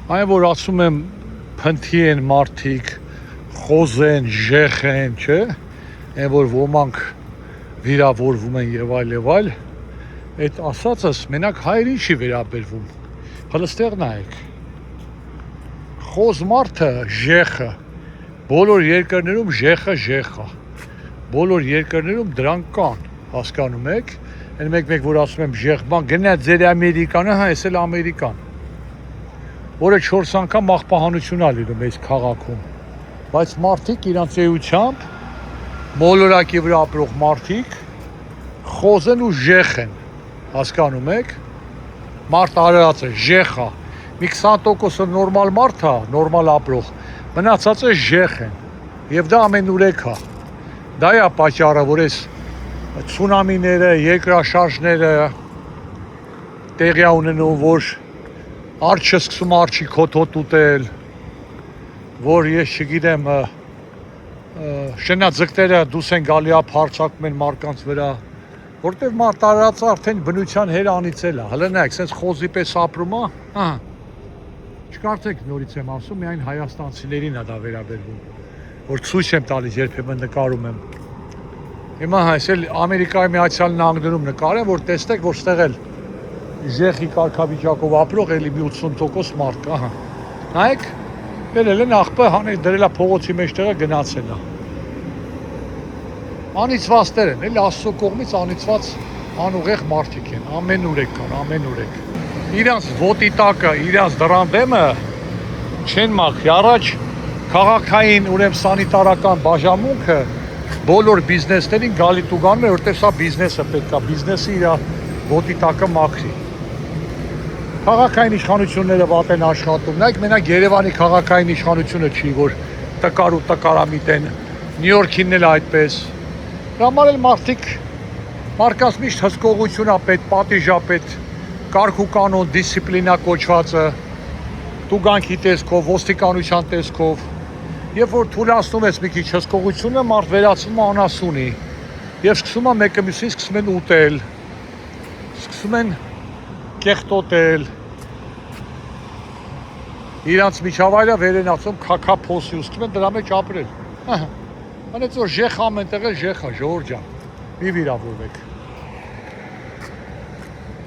Այն որ ասում եմ փնթի են մարդիկ, խոզեն, ժեխեն, չէ, այն որ ոմանք վիրավորվում են եւ այլ, այդ ասածս մենակ հայերին չի վերաբերվում։ Հլստեղ նայեք։ Խոզ մարդը ժեխը, բոլոր երկրներում ժեխը, բոլոր երկրներում դրանք կան, հասկանում եք։ Այն մեկ որ ասում եմ ժեխման, գնա ձեր ամերիկանը, հա, էս էլ ամերիկան։ Որը 4 անգամ աղբահանություն ա լինում այս քաղաքում։ Բայց մարդիկ իրանց էությամբ, մոլորակի վրա ապրող մարդիկ, խոզ են ու ժեխ են, հասկանում եք։ Մարդ արարածը ժեխ ա, մի 20%-ը նորմալ մարդ ա, նորմալ ապրող, մնացածը ժեխ են, եւ դա ամենուրեք ա։ Դա է պատճառը, որ այս ցունամիները, երկրաշարժները տեղի ունենում, որ արջը սկսում արջի քոթոտ ուտել, որ ես չգիտեմ, շնաձկները դուս են գալի ա փարչակում են մարկանց վրա, որտեվ մարդ արարածը արդեն բնության հերանից էլ ա, հələ նայեք, սենց խոզի պես ապրում ա, ահա, չկարծեք նորից եմ ասում, միայն հայաստանցիներին ա դա վերաբերվում, որ ցույց եմ տալիս, երբեմն նկարում եմ։ Հիմա այս էլ Ամերիկայի Միացյալ Նահանգներում նկարեմ, որ տեսնեք, որ ստեղ էլ ժեխի կարգավիճակով ապրող էլի մի 80% մարդ կա, ահա։ Նայեք, ելել են աղբը հանել դրել ա փողոցի մեջտեղը գնացել ա։ Անիծվածներ են, էլի Աստծո կողմից անիծված անուղեղ մարդիկ են, ամենուրեք կան, ամենուրեք։ Իրանց ոտի տակը, իրանց դրան դեմը չեն մախի, առաջ քաղաքային ուրեմն սանիտարական բաժանմունքը բոլոր բիզնեսներին գալի տուգանում է, որտեղ սա բիզնեսը պետք է, բիզնեսը իր ոտի տակը մաքրի։ Քաղաքային իշխանությունները վատ են աշխատում, նայեք մենակ Երևանի քաղաքային իշխանությունը չի, որ տկար ու տկարամիտ են, Նյու Յորքինն էլ այդպես։ Դրա համար էլ մարդկանց միշտ հսկողություն ա պետք, պատիժ ա պետք, կարգ ու կանոն, դիսցիպլինա կոչվածը, տուգանքի տեսքով, ոստիկանության տեսքով, երբ որ թույլատնում ես մի քիչ հսկողությունը, մարդ վերածվում է անասունի, եւ սկսում է մեկը մյուսին սկսում են ուտել, սկսում են կեղտոտել, իրանց միջավայրը վերենացում քաքափոսի ու սկսում են դրա մեջ ապրել։ Անեց որ ժեխ ամենտեղ է ժեխ ա, ժողովուրդ ջան, մի վիրավորվեք։